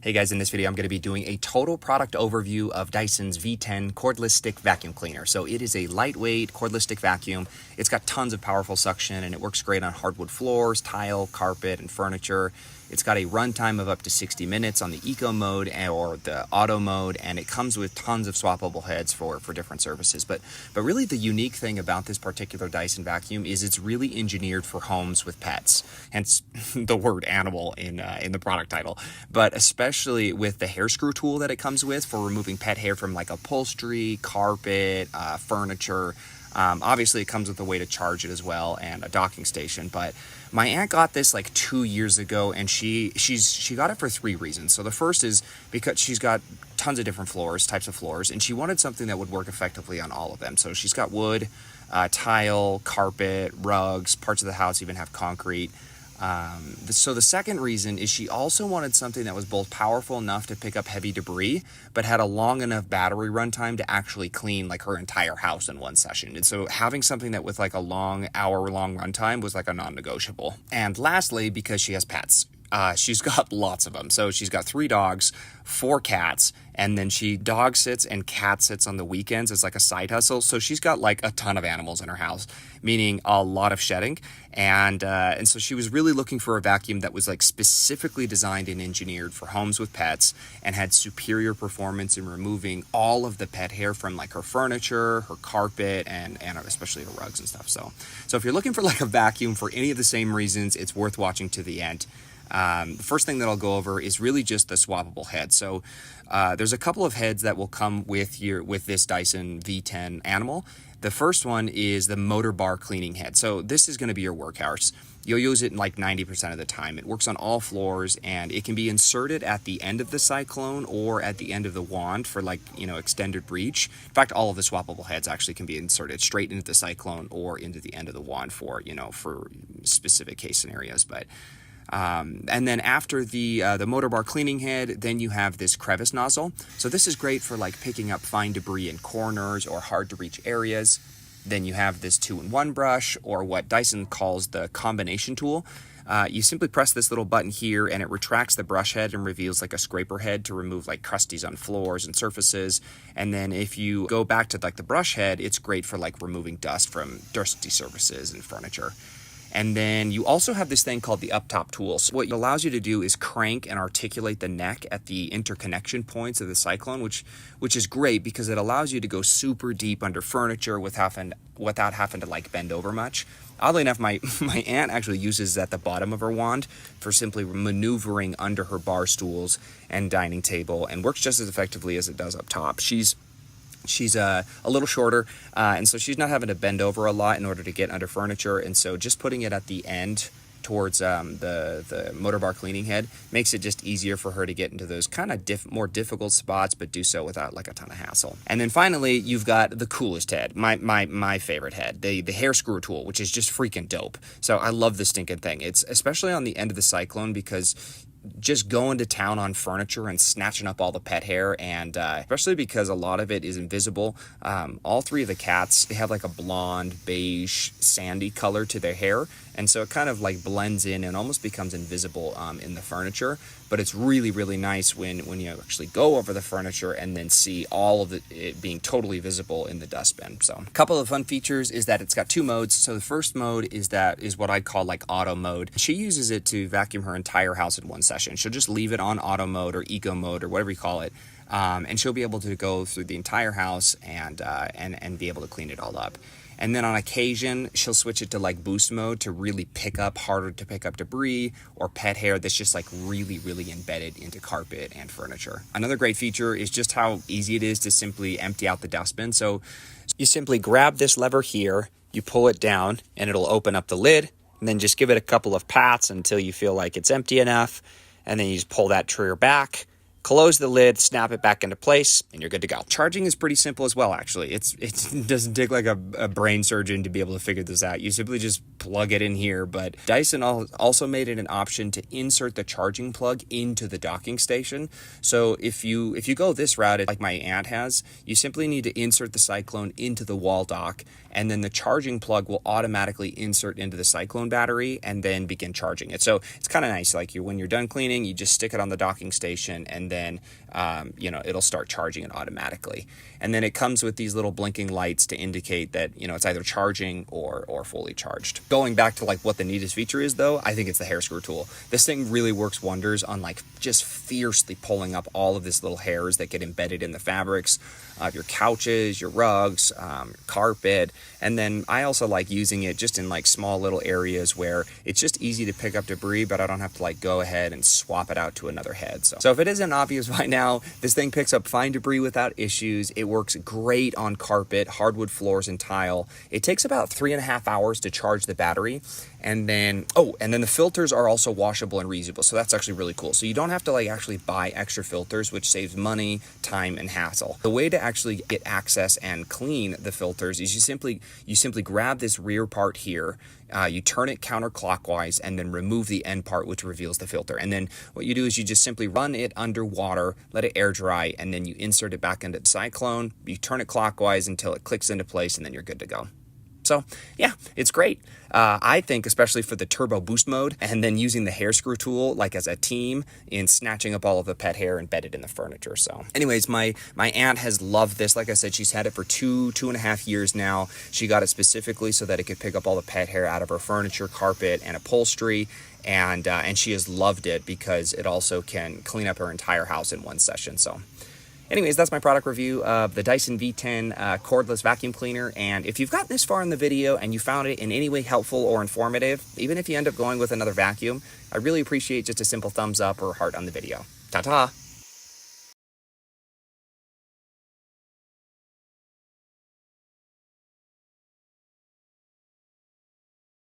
Hey guys, in this video I'm going to be doing a total product overview of Dyson's V10 cordless stick vacuum cleaner. So it is a lightweight cordless stick vacuum. It's got tons of powerful suction and it works great on hardwood floors, tile, carpet, and furniture. It's got a runtime of up to 60 minutes on the eco mode or the auto mode, and it comes with tons of swappable heads for different services. But really the unique thing about this particular Dyson vacuum is it's really engineered for homes with pets, hence the word animal in the product title. But especially with the hair screw tool that it comes with for removing pet hair from like upholstery, carpet, furniture. Obviously it comes with a way to charge it as well and a docking station. But my aunt got this like 2 years ago, and she got it for 3 reasons. So the first is because she's got tons of different types of floors, and she wanted something that would work effectively on all of them. So she's got wood, tile, carpet, rugs, parts of the house even have concrete. So the second reason is she also wanted something that was both powerful enough to pick up heavy debris, but had a long enough battery runtime to actually clean like her entire house in one session. And so having something that with like a hour-long runtime was like a non-negotiable. And lastly, because she has pets. She's got lots of them. So she's got 3 dogs, 4 cats, and then she dog sits and cat sits on the weekends as like a side hustle. So she's got like a ton of animals in her house, meaning a lot of shedding. And so she was really looking for a vacuum that was like specifically designed and engineered for homes with pets and had superior performance in removing all of the pet hair from like her furniture, her carpet, and especially her rugs and stuff. So if you're looking for like a vacuum for any of the same reasons, it's worth watching to the end. The first thing that I'll go over is really just the swappable head. So there's a couple of heads that will come with this Dyson V10 Animal. The first one is the motor bar cleaning head. So this is going to be your workhorse. You'll use it like 90% of the time. It works on all floors, and it can be inserted at the end of the Cyclone or at the end of the wand for like, extended reach. In fact, all of the swappable heads actually can be inserted straight into the Cyclone or into the end of the wand for specific case scenarios. But and then after the motor bar cleaning head, then you have this crevice nozzle. So this is great for like picking up fine debris in corners or hard to reach areas. Then you have this 2-in-1 brush, or what Dyson calls the combination tool. You simply press this little button here and it retracts the brush head and reveals like a scraper head to remove like crusties on floors and surfaces. And then if you go back to like the brush head, it's great for like removing dust from dusty surfaces and furniture. And then you also have this thing called the up-top tool. So what it allows you to do is crank and articulate the neck at the interconnection points of the Cyclone, which is great because it allows you to go super deep under furniture without having to like bend over much. Oddly enough, my aunt actually uses at the bottom of her wand for simply maneuvering under her bar stools and dining table, and works just as effectively as it does up top. She's a little shorter, and so she's not having to bend over a lot in order to get under furniture, and so just putting it at the end towards the motor bar cleaning head makes it just easier for her to get into those kind of more difficult spots, but do so without like a ton of hassle. And then finally, you've got the coolest head, my favorite head, the hair screw tool, which is just freaking dope. So I love this stinking thing. It's especially on the end of the Cyclone because just going to town on furniture and snatching up all the pet hair, and especially because a lot of it is invisible. All 3 of the cats, they have like a blonde, beige, sandy color to their hair, and so it kind of like blends in and almost becomes invisible in the furniture. But it's really, really nice when you actually go over the furniture and then see all of it being totally visible in the dustbin. So a couple of fun features is that it's got 2 modes. So the first mode is what I call like auto mode. She uses it to vacuum her entire house in one session. She'll just leave it on auto mode or eco mode or whatever you call it. And she'll be able to go through the entire house and be able to clean it all up. And then on occasion, she'll switch it to like boost mode to really harder to pick up debris or pet hair that's just like really, really embedded into carpet and furniture. Another great feature is just how easy it is to simply empty out the dustbin. So you simply grab this lever here, you pull it down, and it'll open up the lid, and then just give it a couple of pats until you feel like it's empty enough. And then you just pull that trigger back, close the lid, snap it back into place, and you're good to go. Charging is pretty simple as well, actually. It doesn't take like a brain surgeon to be able to figure this out. You simply just plug it in here, but Dyson also made it an option to insert the charging plug into the docking station. So if you go this route, like my aunt has, you simply need to insert the Cyclone into the wall dock, and then the charging plug will automatically insert into the Cyclone battery and then begin charging it. So it's kind of nice. Like when you're done cleaning, you just stick it on the docking station, and then it'll start charging it automatically. And then it comes with these little blinking lights to indicate that it's either charging or fully charged. Going back to like what the neatest feature is, though, I think it's the hair screw tool. This thing really works wonders on like just fiercely pulling up all of this little hairs that get embedded in the fabrics of your couches, your rugs, carpet. And then I also like using it just in like small little areas where it's just easy to pick up debris, but I don't have to like go ahead and swap it out to another head. So if it isn't obvious by now, this thing picks up fine debris without issues. It works great on carpet, hardwood floors, and tile. It takes about 3.5 hours to charge the battery. And then the filters are also washable and reusable. So that's actually really cool. So you don't have to like actually buy extra filters, which saves money, time, and hassle. The way to actually get access and clean the filters is you simply grab this rear part here, you turn it counterclockwise, and then remove the end part, which reveals the filter. And then what you do is you just simply run it under water, let it air dry, and then you insert it back into the Cyclone. You turn it clockwise until it clicks into place, and then you're good to go. So yeah, it's great. I think especially for the turbo boost mode, and then using the hair screw tool like as a team in snatching up all of the pet hair embedded in the furniture. So anyways, my aunt has loved this. Like I said, she's had it for 2.5 years now. She got it specifically so that it could pick up all the pet hair out of her furniture, carpet, and upholstery. And she has loved it because it also can clean up her entire house in one session. So anyways, that's my product review of the Dyson V10 cordless vacuum cleaner. And if you've gotten this far in the video and you found it in any way helpful or informative, even if you end up going with another vacuum, I really appreciate just a simple thumbs up or heart on the video. Ta-ta!